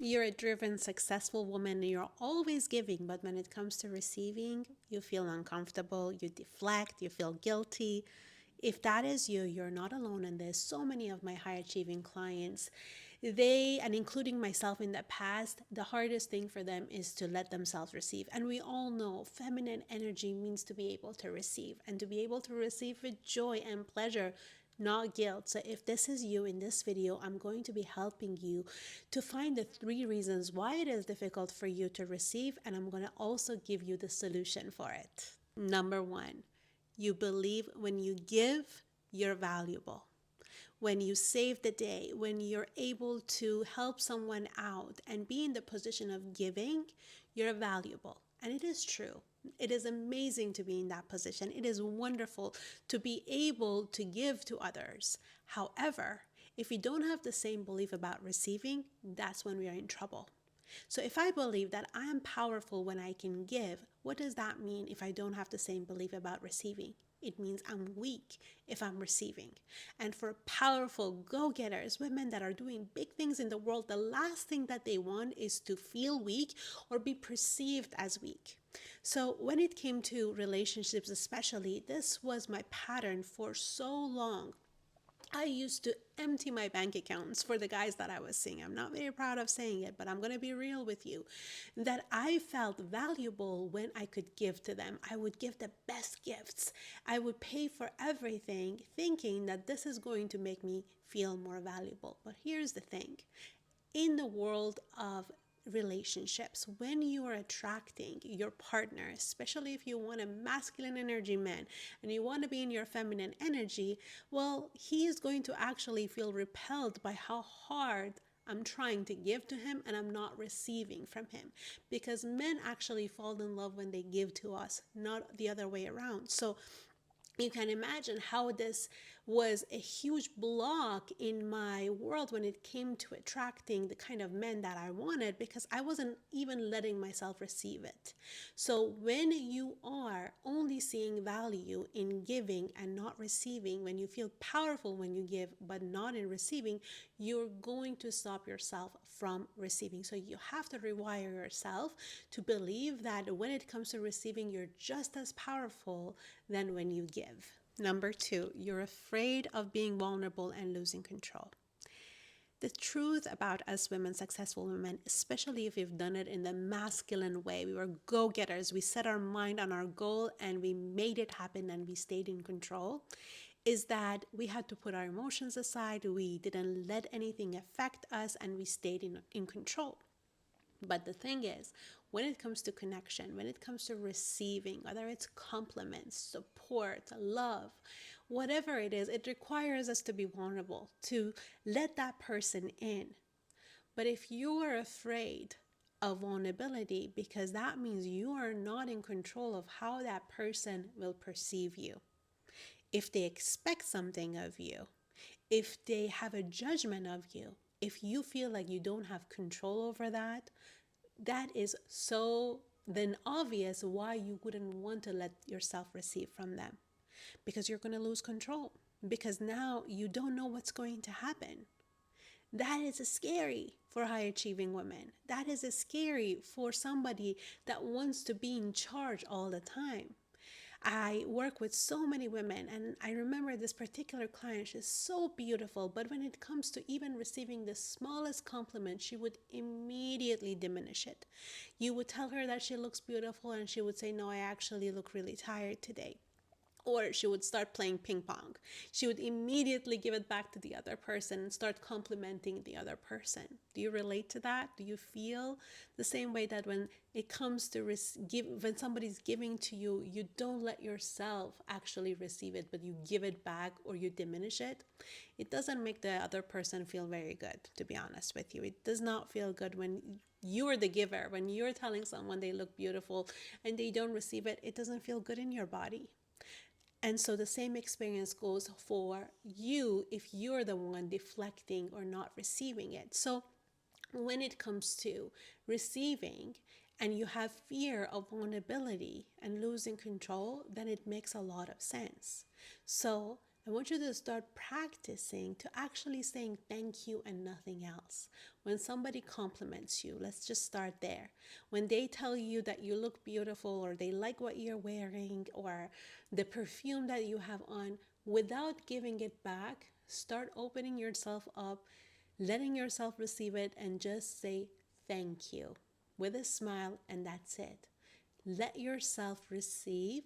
You're a driven, successful woman. You're always giving, but when it comes to receiving, you feel uncomfortable, you deflect, you feel guilty. If that is you, you're not alone in this. So many of my high achieving clients, and including myself in the past, the hardest thing for them is to let themselves receive. And we all know feminine energy means to be able to receive and to be able to receive with joy and pleasure, not guilt. So if this is you in this video, I'm going to be helping you to find the 3 reasons why it is difficult for you to receive, and I'm going to also give you the solution for it. Number 1, you believe when you give, you're valuable. When you save the day, when you're able to help someone out and be in the position of giving, you're valuable. And it is true. It is amazing to be in that position. It is wonderful to be able to give to others. However, if we don't have the same belief about receiving, that's when we are in trouble. So if I believe that I am powerful when I can give, what does that mean if I don't have the same belief about receiving? It means I'm weak if I'm receiving. And for powerful go-getters, women that are doing big things in the world, the last thing that they want is to feel weak or be perceived as weak. So when it came to relationships especially, this was my pattern for so long. I used to empty my bank accounts for the guys that I was seeing. I'm not very proud of saying it, but I'm going to be real with you. That I felt valuable when I could give to them. I would give the best gifts. I would pay for everything, thinking that this is going to make me feel more valuable. But here's the thing, in the world of relationships, when you are attracting your partner, especially if you want a masculine energy man and you want to be in your feminine energy, well, he is going to actually feel repelled by how hard I'm trying to give to him and I'm not receiving from him, because men actually fall in love when they give to us, not the other way around. So you can imagine how this was a huge block in my world when it came to attracting the kind of men that I wanted, because I wasn't even letting myself receive it. So when you are only seeing value in giving and not receiving, when you feel powerful when you give but not in receiving, you're going to stop yourself from receiving. So you have to rewire yourself to believe that when it comes to receiving, you're just as powerful than when you give. Number 2, you're afraid of being vulnerable and losing control. The truth about us women, successful women, especially if we've done it in the masculine way, we were go-getters, we set our mind on our goal and we made it happen and we stayed in control, is that we had to put our emotions aside, we didn't let anything affect us, and we stayed in control. But the thing is, when it comes to connection, when it comes to receiving, whether it's compliments, support, love, whatever it is, it requires us to be vulnerable, to let that person in. But if you are afraid of vulnerability, because that means you are not in control of how that person will perceive you. If they expect something of you, if they have a judgment of you, if you feel like you don't have control over that, that is so then obvious why you wouldn't want to let yourself receive from them, because you're going to lose control, because now you don't know what's going to happen. That is scary for high achieving women. That is scary for somebody that wants to be in charge all the time. I work with so many women, and I remember this particular client. She's so beautiful, but when it comes to even receiving the smallest compliment, she would immediately diminish it. You would tell her that she looks beautiful, and she would say, "No, I actually look really tired today." Or she would start playing ping pong. She would immediately give it back to the other person and start complimenting the other person. Do you relate to that? Do you feel the same way that when it comes to when somebody's giving to you, you don't let yourself actually receive it, but you give it back or you diminish it? It doesn't make the other person feel very good, to be honest with you. It does not feel good when you're the giver, when you're telling someone they look beautiful and they don't receive it. It doesn't feel good in your body. And so the same experience goes for you if you're the one deflecting or not receiving it. So when it comes to receiving and you have fear of vulnerability and losing control, then it makes a lot of sense. So I want you to start practicing to actually saying thank you and nothing else. When somebody compliments you, let's just start there. When they tell you that you look beautiful, or they like what you're wearing, or the perfume that you have on, without giving it back, start opening yourself up, letting yourself receive it, and just say thank you with a smile, and that's it. Let yourself receive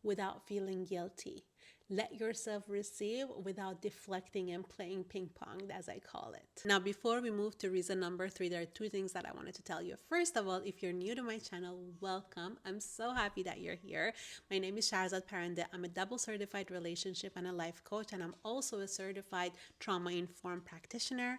without feeling guilty. Let yourself receive without deflecting and playing ping pong, as I call it. Now, before we move to reason number 3, there are 2 things that I wanted to tell you. First of all, if you're new to my channel, welcome. I'm so happy that you're here. My name is Shahrzad Parande. I'm a double certified relationship and a life coach, and I'm also a certified trauma-informed practitioner.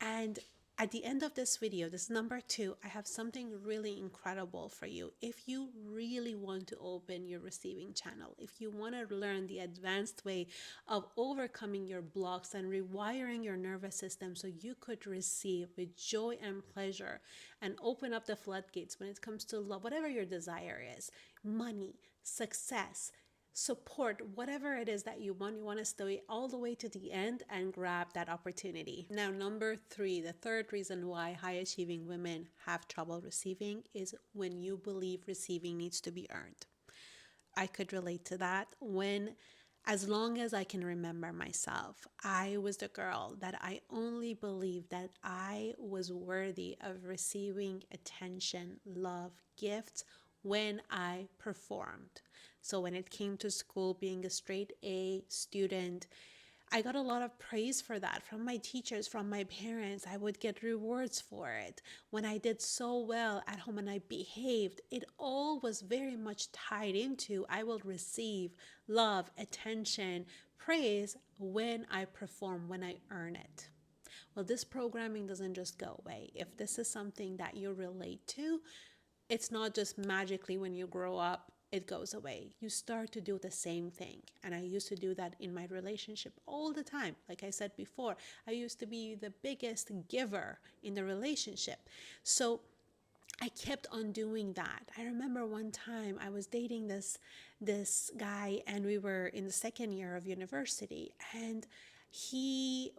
And at the end of this video, this is number 2, I have something really incredible for you. If you really want to open your receiving channel, if you want to learn the advanced way of overcoming your blocks and rewiring your nervous system so you could receive with joy and pleasure and open up the floodgates when it comes to love, whatever your desire is, money, success, support, whatever it is that you want to stay all the way to the end and grab that opportunity. Now, number 3, the third reason why high achieving women have trouble receiving is when you believe receiving needs to be earned. I could relate to that. As long as I can remember myself, I was the girl that I only believed that I was worthy of receiving attention, love, gifts when I performed. So when it came to school, being a straight A student, I got a lot of praise for that from my teachers, from my parents. I would get rewards for it. When I did so well at home and I behaved, it all was very much tied into I will receive love, attention, praise when I perform, when I earn it. Well, this programming doesn't just go away. If this is something that you relate to, it's not just magically when you grow up it goes away. You start to do the same thing. And I used to do that in my relationship all the time. Like I said before, I used to be the biggest giver in the relationship. So I kept on doing that. I remember one time I was dating this guy, and we were in the second year of university, and he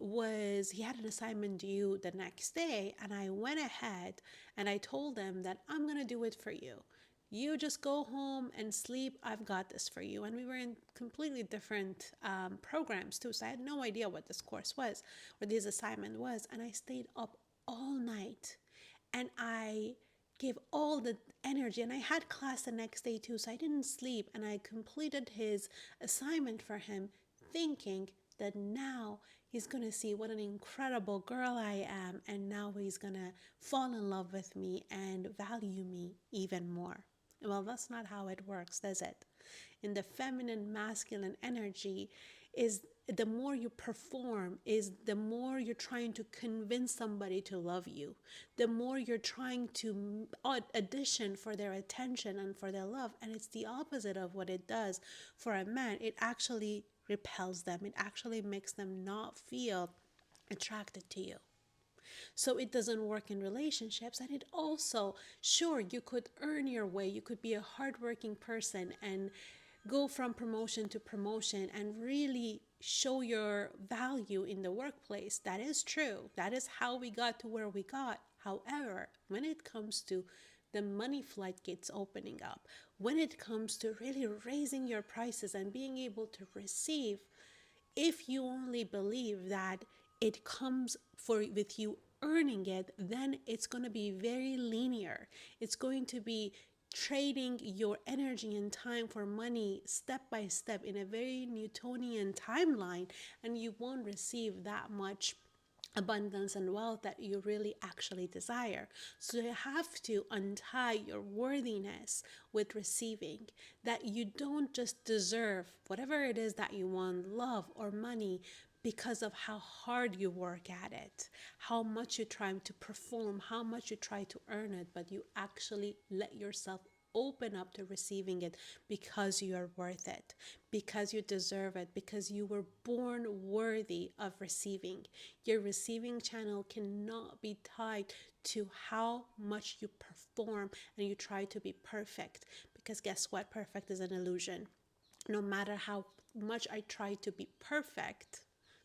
had an assignment due the next day, and I went ahead and I told him that I'm going to do it for you. You just go home and sleep. I've got this for you. And we were in completely different programs too. So I had no idea what this course was or this assignment was. And I stayed up all night and I gave all the energy, and I had class the next day too. So I didn't sleep, and I completed his assignment for him thinking that now he's going to see what an incredible girl I am. And now he's going to fall in love with me and value me even more. Well, that's not how it works, does it? In the feminine, masculine energy is the more you perform, is the more you're trying to convince somebody to love you. The more you're trying to audition for their attention and for their love. And it's the opposite of what it does for a man. It actually repels them. It actually makes them not feel attracted to you. So it doesn't work in relationships. And it also, sure, you could earn your way. You could be a hardworking person and go from promotion to promotion and really show your value in the workplace. That is true. That is how we got to where we got. However, when it comes to the money floodgates opening up, when it comes to really raising your prices and being able to receive, if you only believe that it comes with you earning it, then it's going to be very linear. It's going to be trading your energy and time for money step by step in a very Newtonian timeline, and you won't receive that much abundance and wealth that you really actually desire. So you have to untie your worthiness with receiving, that you don't just deserve whatever it is that you want, love or money, because of how hard you work at it, how much you try to perform, how much you try to earn it, but you actually let yourself open up to receiving it because you are worth it, because you deserve it, because you were born worthy of receiving. Your receiving channel cannot be tied to how much you perform and you try to be perfect, because guess what? Perfect is an illusion. No matter how much I try to be perfect,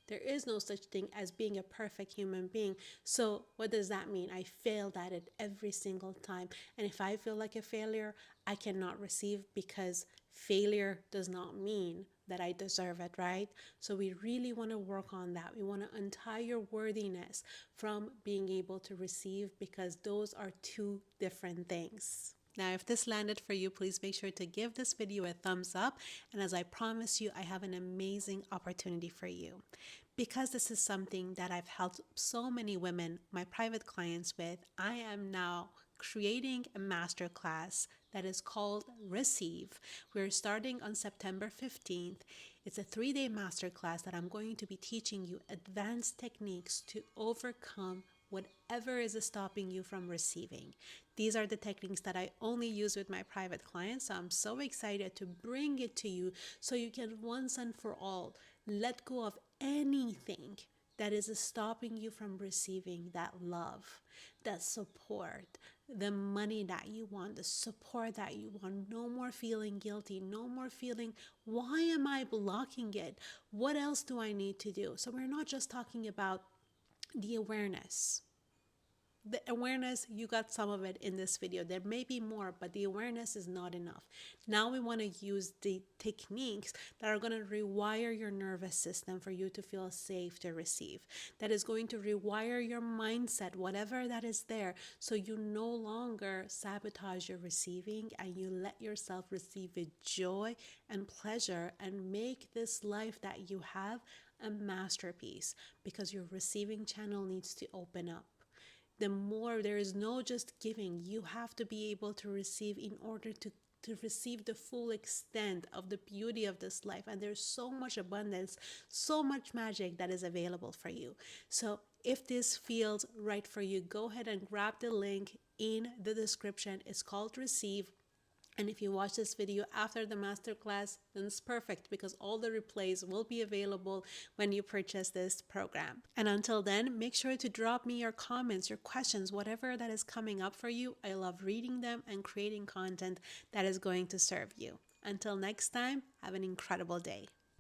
there is no such thing as being a perfect human being. So, what does that mean? I failed at it every single time. And if I feel like a failure, I cannot receive, because failure does not mean that I deserve it, right? So, we really want to work on that. We want to untie your worthiness from being able to receive, because those are two different things. Now, if this landed for you, please make sure to give this video a thumbs up. And as I promised you, I have an amazing opportunity for you. Because this is something that I've helped so many women, my private clients, with, I am now creating a masterclass that is called Receive. We're starting on September 15th. It's a 3-day masterclass that I'm going to be teaching you advanced techniques to overcome whatever is stopping you from receiving. These are the techniques that I only use with my private clients. So I'm so excited to bring it to you so you can once and for all let go of anything that is stopping you from receiving that love, that support, the money that you want, the support that you want. No more feeling guilty, no more feeling, why am I blocking it? What else do I need to do? So we're not just talking about the awareness. The awareness, you got some of it in this video. There may be more, but the awareness is not enough. Now we want to use the techniques that are going to rewire your nervous system for you to feel safe to receive. That is going to rewire your mindset, whatever that is there, so you no longer sabotage your receiving and you let yourself receive with joy and pleasure and make this life that you have a masterpiece, because your receiving channel needs to open up. The more, there is no just giving, you have to be able to receive in order to receive the full extent of the beauty of this life. And there's so much abundance, so much magic that is available for you. So if this feels right for you, go ahead and grab the link in the description. It's called Receive. And if you watch this video after the masterclass, then it's perfect, because all the replays will be available when you purchase this program. And until then, make sure to drop me your comments, your questions, whatever that is coming up for you. I love reading them and creating content that is going to serve you. Until next time, have an incredible day.